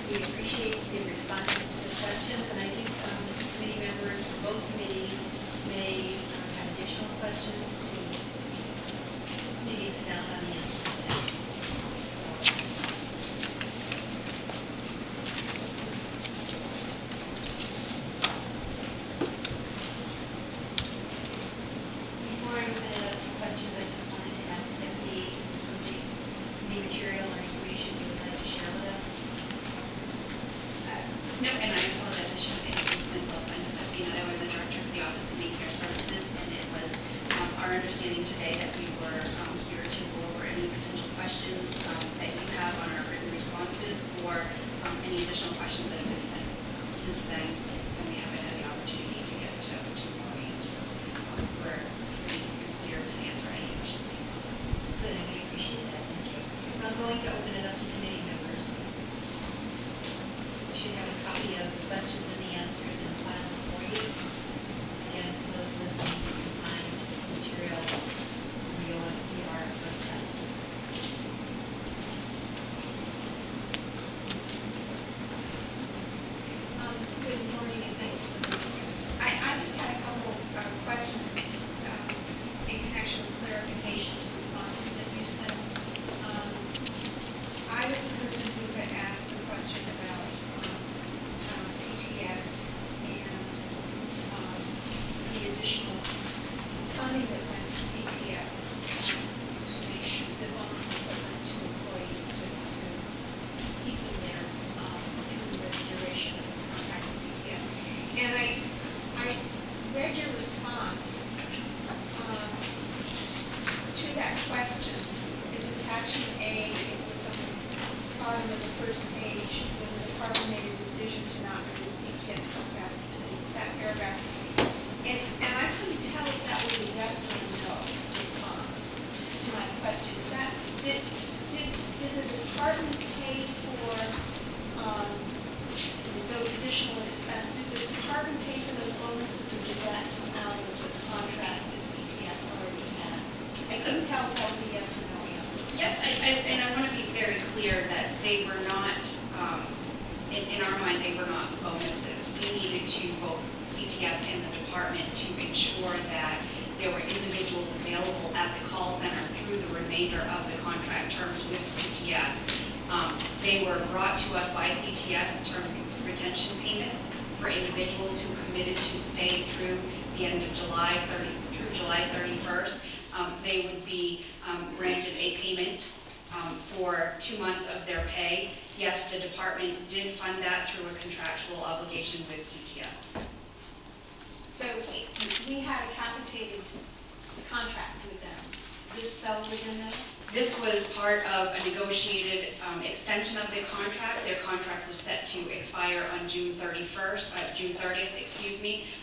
We appreciate the responses to the questions, and I think committee members from both committees may have additional questions to maybe expound on the answers to that. Before I open it up to questions, I just wanted to ask Stephanie if there's something, any material or information you would like to share with us. No, and I apologize, I should have introduced myself. I'm Stephanie Netto. I'm the Director of the Office of Maine Care Services, and it was our understanding today that we were here to go over any potential questions that you have on our written responses, or any additional questions that have been sent since then, and we haven't had the opportunity to get to more meetings. So we're pretty clear to answer any questions. Good, and we appreciate that. Thank you. So I'm going to open it up to committee members. You should have a copy of the questions and the answers in the file before you. Again, for those listening, you can find material on the OFPR website. Good morning, and thanks for the meeting. I just had a couple of questions in connection with clarifications and responses that you sent. I was the person who had asked the question about CTS and the additional funding that went to CTS to make sure that bonuses that went to employees to keep them there through the duration of the contract with CTS. And I read your response to that question. It's attachment A. It was on the bottom of the first page when the department made a decision to not renew the CTS contract. It's that paragraph. And I couldn't tell if that was a yes or a no response to my question. Is that did the department pay for those additional expenses? Did the department pay for those bonuses, or did that come out of the contract that CTS already had? I couldn't tell if that was a yes or no answer. Yep, and I want to be very clear that they were not, in our mind, they were not bonuses. We needed to, both CTS and the department, to ensure that there were individuals available at the call center through the remainder of the contract terms with CTS. They were brought to us by CTS, term retention payments for individuals who committed to stay through the end of July 31st. They would be granted a payment for 2 months of their pay. Yes, the department did fund that through a contractual obligation with CTS. So we had a capitated contract with them. This fell within that? This was part of a negotiated extension of the contract. Their contract was set to expire on June 30th,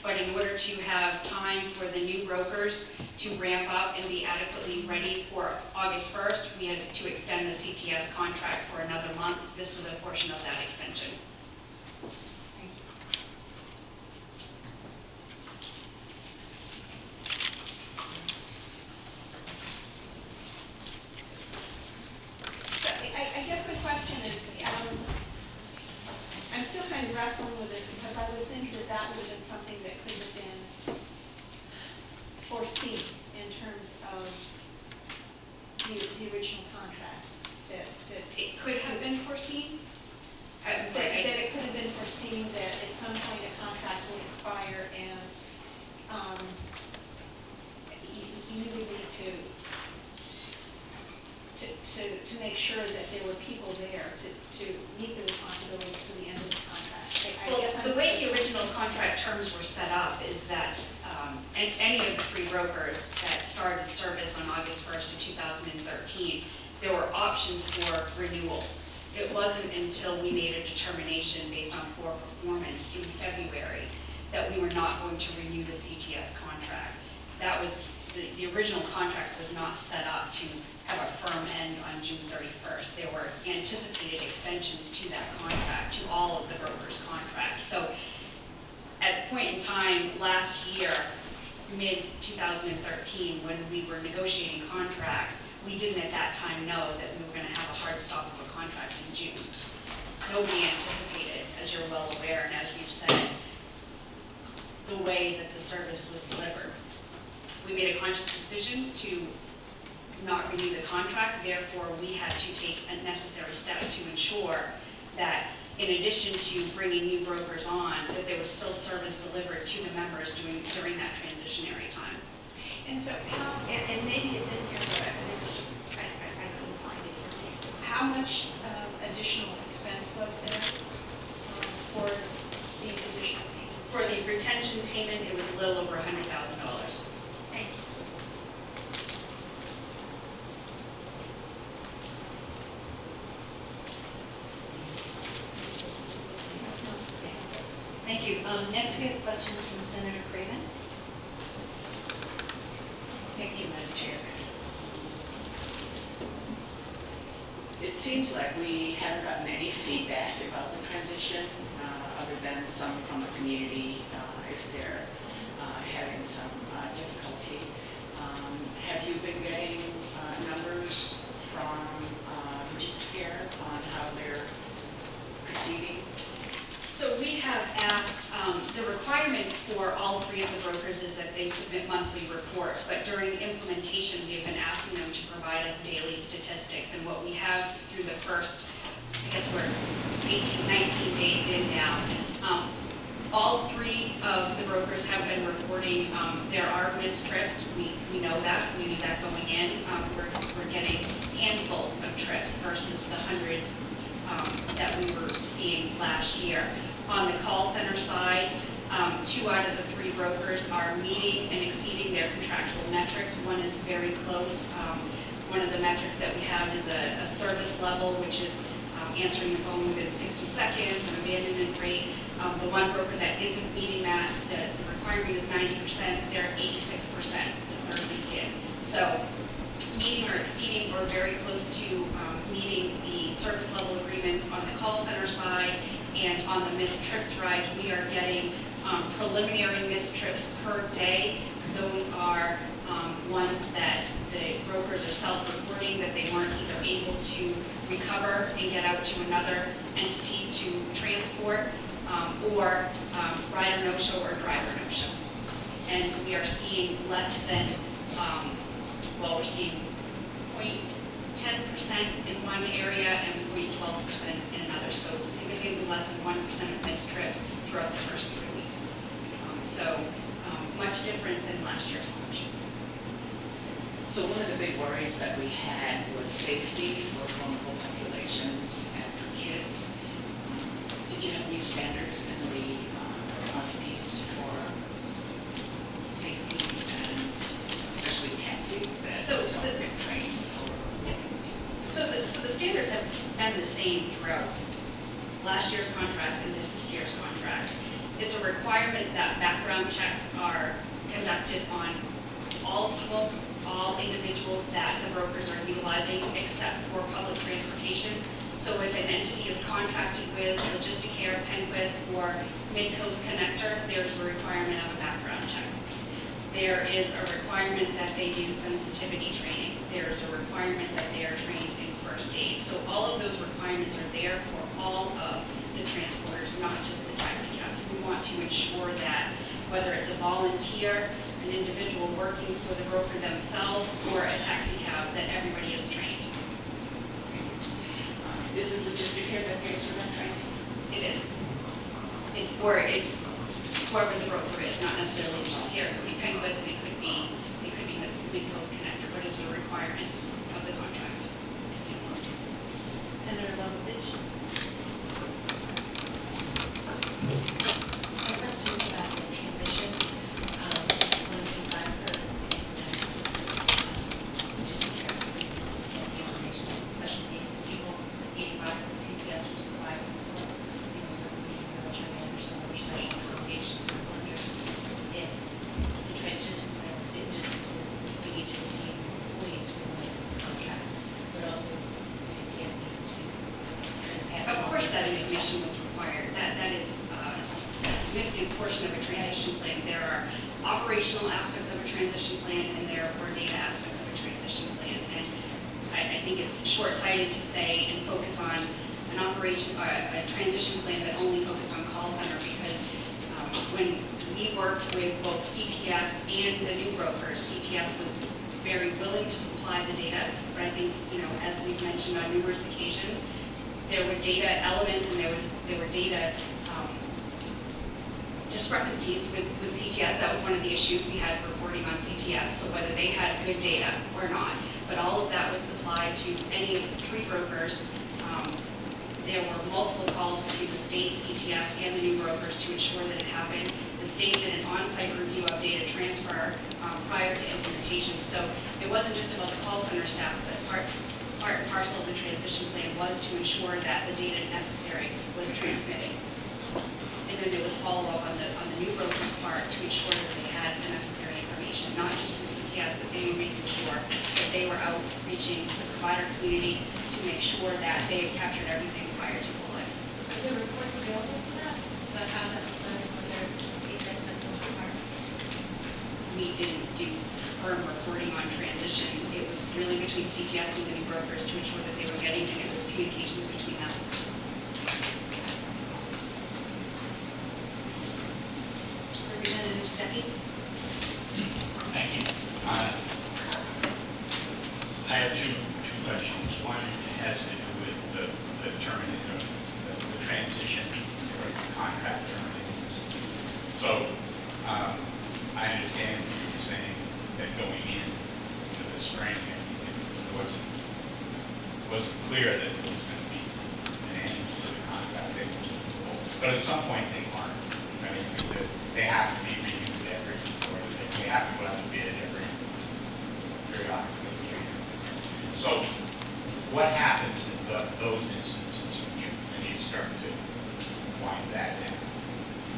but in order to have time for the new brokers to ramp up and be adequately ready for August 1st, we had to extend the CTS contract for another month. This was a portion of that extension. I guess my question is, I'm still kind of wrestling with this, because I would think that that would have been something that could have been foreseen in terms of the original contract. That it could have been foreseen? That it could have been foreseen that at some point a contract would expire, and you would need to make sure that there were people there to meet the responsibilities to the end of the contract. The way the original contract terms were set up is that any of the 3 brokers that started service on August 1st of 2013, there were options for renewals. It wasn't until we made a determination based on poor performance in February that we were not going to renew the CTS contract. That was the original contract was not set up to have a firm end on June 31st. There were anticipated extensions to that contract, to all of the brokers' contracts. So at the point in time last year, mid-2013, when we were negotiating contracts, we didn't at that time know that we were going to have a hard stop of a contract in June. Nobody anticipated you're well aware, and as we've said, the way that the service was delivered. We made a conscious decision to not renew the contract, therefore we had to take necessary steps to ensure that in addition to bringing new brokers on, that there was still service delivered to the members during that transitionary time. And so how, and maybe it's in here, but it was just, I couldn't find it here. How much additional expense was there for these additional payments? For the retention payment, it was a little over $100,000. Thank you. Thank you. Next, we have questions from Senator Craven. Thank you, Madam Chair. It seems like we haven't gotten any feedback about the transition, other than some from the community if they're having some difficulty. Have you been getting numbers from HHS on how they're proceeding? So we have asked, the requirement for all three of the brokers is that they submit monthly reports, but during implementation, we have been asking them to provide us daily statistics. And what we have through the first, I guess we're 18, 19 days in now, all three of the brokers have been reporting there are missed trips. We know that. We knew that going in. We're getting handfuls of trips versus the hundreds that we were seeing last year. On the call center side, 2 out of the 3 brokers are meeting and exceeding their contractual metrics. One is very close. One of the metrics that we have is a service level, which is answering the phone within 60 seconds, an abandonment rate. The one broker that isn't meeting that, the requirement is 90%, they're 86% the 3rd week in. So meeting or exceeding or very close to meeting the service level agreements on the call center side, and on the missed trips ride, we are getting preliminary missed trips per day. Those are ones that the brokers are self-reporting that they weren't either able to recover and get out to another entity to transport, or rider no-show or driver no-show. And we are seeing less than, we're seeing 0.10% in one area and 0.12% in another, so significantly less than 1% of missed trips throughout the first 3 weeks. Much different than last year's launch. So one of the big worries that we had was safety for vulnerable populations and for kids. Did you have new standards in the quantities for safety, and especially taxis that don't get trained for? So the standards have been the same throughout last year's contract and this year's contract. It's a requirement that background checks are conducted on all people, all individuals that the brokers are utilizing, except for public transportation. So if an entity is contracted with Logisticare, Penquist, or Midcoast Connector, there's a requirement of a background check. There is a requirement that they do sensitivity training. There's a requirement that they are trained in first aid. So all of those requirements are there for all of the transporters, not just the taxi cabs. We want to ensure that whether it's a volunteer, an individual working for the broker themselves, or a taxi cab, that everybody is trained. Is it Logisticare that pays for that training? It is. Or it's whoever the broker is, not necessarily Logisticare. It could be Penquist, and it could be Midcoast Connector, but it's a requirement of the contract. Senator Lovovich. My question is about the transition. One of the things I've heard is that Logisticare releases the information on special needs people, 85 and CTS was provided for, some of the military and some other special accommodations. I wonder if the transition plan didn't just include DHHS employees who were in the contract, but also CTS needed to kind of pass. Of course that information was required. That is a significant portion of a transition plan. There are operational aspects of a transition plan, and there are data aspects of a transition plan. And I think it's short-sighted to say and focus on an operational a transition plan that only focused on call center, because when we worked with both CTS and the new brokers, CTS was very willing to supply the data, but I think, as we've mentioned on numerous occasions, there were data elements and there were data discrepancies with CTS. That was one of the issues we had reporting on CTS, so whether they had good data or not. But all of that was supplied to any of the 3 brokers. There were multiple calls between the state, CTS, and the new brokers to ensure that it happened. The state did an on-site review of data transfer prior to implementation. So it wasn't just about the call center staff, but part and parcel of the transition plan was to ensure that the data necessary was transmitted. And then there was follow-up on the new broker's part to ensure that they had the necessary information, not just from CTS, but they were making sure that they were outreaching the provider community to make sure that they had captured everything prior to go live. Are there reports available for that? About how that was done and whether CTS met those requirements? We didn't do firm reporting on transition. It was really between CTS and the new brokers to ensure that they were getting, and it was communications between them. Representative Steffi? Thank you. I have two questions. One has to do with the terminating the transition or the contract terminations. So I understand what you were saying, that going into the spring, it wasn't clear that there was going to be an end to the contract. But at some point they weren't. I mean, they have to be renewed or they have to go out to bid periodically. So what happens in those instances when you start to wind that down?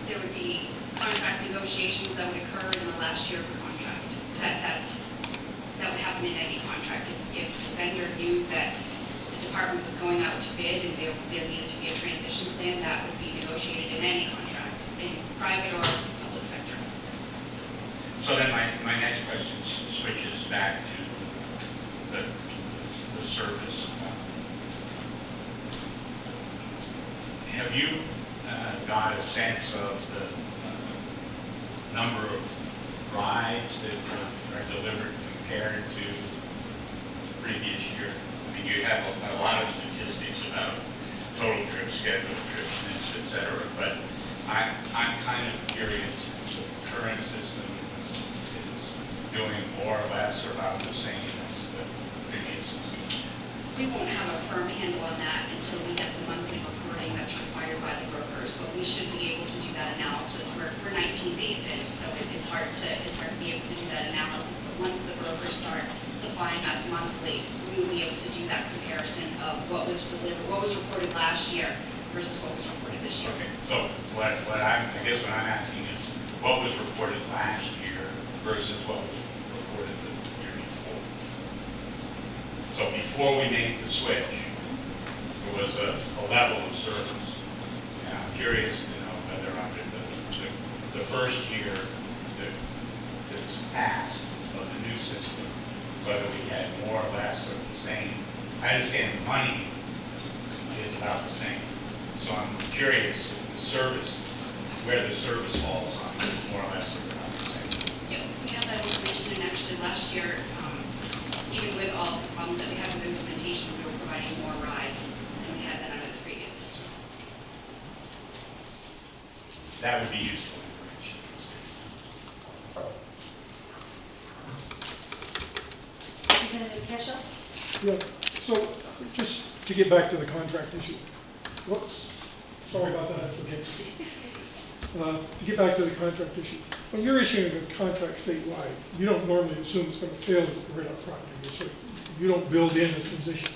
There would be contract negotiations that would occur in the last year of the contract. That would happen in any contract. If the vendor knew that the department was going out to bid and there needed to be a transition plan, that would be negotiated in any contract, in private or public sector. So then my next question switches back to the service. Have you got a sense of the number of rides that are delivered compared to the previous year? I mean, you have a lot of statistics about total trips, scheduled trips, missed, et cetera, but I'm kind of curious if the current system is doing more or less or about the same as the previous system. We won't have a firm handle on that until we get the monthly reporting that's required by the brokers, but we should be able to do that analysis. We're 19 days in, so it's hard to be able to do that analysis. But once the brokers start supplying us monthly, we will be able to do that comparison of what was delivered, what was reported last year versus what was reported this year. Okay, so I guess what I'm asking is, what was reported last year versus what was reported the year before? So before we made the switch, there was a level of service. And I'm curious to know whether under the first year that's passed of the new system, whether we had more or less of the same. I understand the money is about the same. So I'm curious if the service, where the service falls on, more or less about the same. Yeah, we have that information, and actually last year, even with all the problems that we had with implementation, we were providing more rides than we had that under the previous system. That would be useful information. Representative Kesha? Yeah, so just to get back to the contract issue. Whoops, sorry about that, I forget. To get back to the contract issue. When you're issuing a contract statewide, you don't normally assume it's going to fail right up front. You don't build in the transition.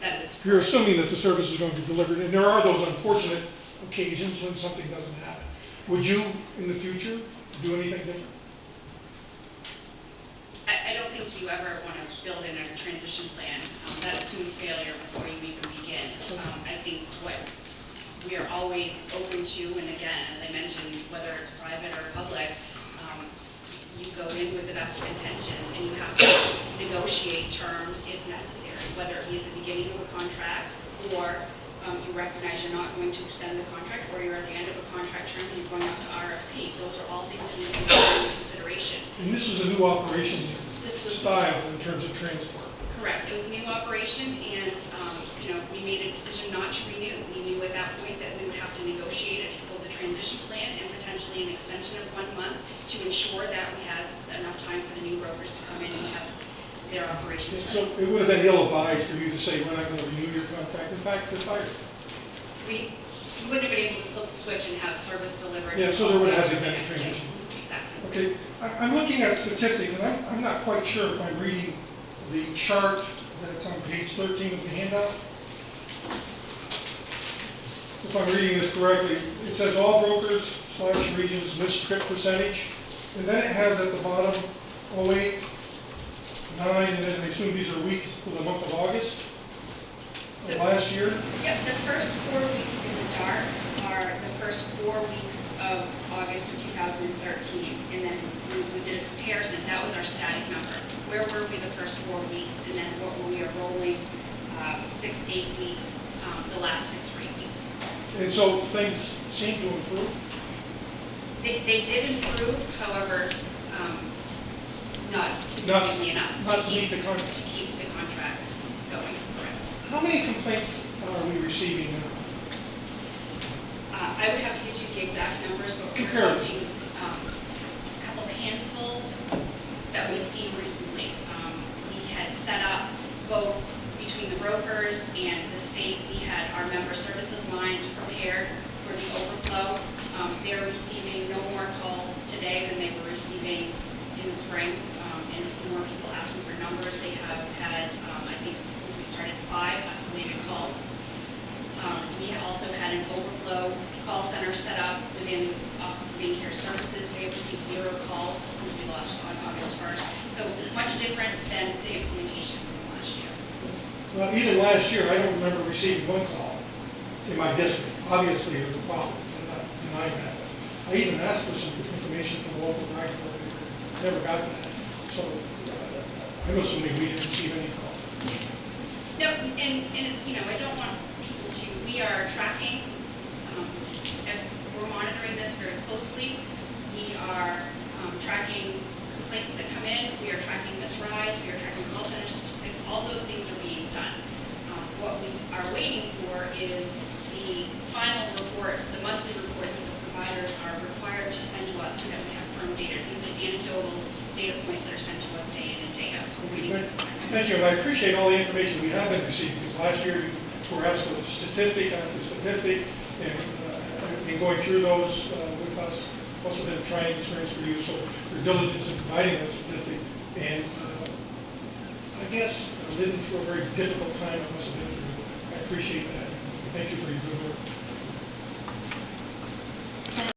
That is. You're assuming that the service is going to be delivered, and there are those unfortunate occasions when something doesn't happen. Would you, in the future, do anything different? I don't think you ever want to build in a transition plan that assumes failure before you even begin. I think what we are always open to, and again, as I mentioned, whether it's private or public, you go in with the best of intentions, and you have to negotiate terms if necessary, whether it be at the beginning of a contract or you recognize you're not going to extend the contract, or you're at the end of a contract term and you're going out to RFP. Those are all things that need to be taken into consideration. And this was a new operation style in terms of transport. Correct. It was a new operation, and we made a decision not to renew. We knew at that point that we would have to negotiate both a transition plan and potentially an extension of 1 month to ensure that we had enough time for the new brokers to come in and have their operations So ready. it would have been ill-advised for you to say, we're not going to renew your contract. In fact, they're fired. We wouldn't have been able to flip the switch and have service delivered. Yeah, so there would have been a next day. transition. Exactly. Okay, I'm looking at statistics, and I'm not quite sure if I'm reading the chart that's on page 13 of the handout. If I'm reading this correctly, it says all brokers / regions missed trip percentage, and then it has at the bottom 08, 9, and then I assume these are weeks for the month of August of last year. Yep, the first 4 weeks in the dark are the first 4 weeks of August of 2013, and then we did a comparison. That was our static number. Where were we the first 4 weeks, and then what were we rolling 6, 8 weeks, the last 6 or 8 weeks. And so things seem to improve. They did improve, however, not significantly enough Not to meet the contract. to keep the contract going. Correct. How many complaints are we receiving now? I would have to get you the exact numbers, but we're Comparative. talking a couple handfuls that we've seen recently. We had set up both between the brokers and the state, we had our member services lines prepared for the overflow. They're receiving no more calls today than they were receiving in the spring, and more people asking for numbers. They have had, I think since we started, 5 escalated calls. We also had an overflow call center set up within Office of Maine Care Services. They have received 0 calls since we launched on August 1st. So much different than the implementation from last year. Well, even last year, I don't remember receiving 1 call in my district. Obviously, there was a problem. I'm not denying that. I even asked for some information from the local ride coordinator. Never got that. So I'm assuming we didn't receive any call. No, and it's, I don't want people to, we are tracking, and we're monitoring this very closely. We are tracking complaints that come in. We are tracking missed rides. We are tracking call center statistics. All those things are being done. What we are waiting for is the final reports, the monthly reports that the providers are required to send to us so that we have firm data. These are anecdotal data points that are sent to us day in and day out. Thank you, and I appreciate all the information we have been receiving, because last year you were asked for statistic after statistic, and going through those with us must have been a trying experience for you, so your diligence in providing that statistic, and I guess living through a very difficult time it must have been for you. I appreciate that. Thank you for your good work.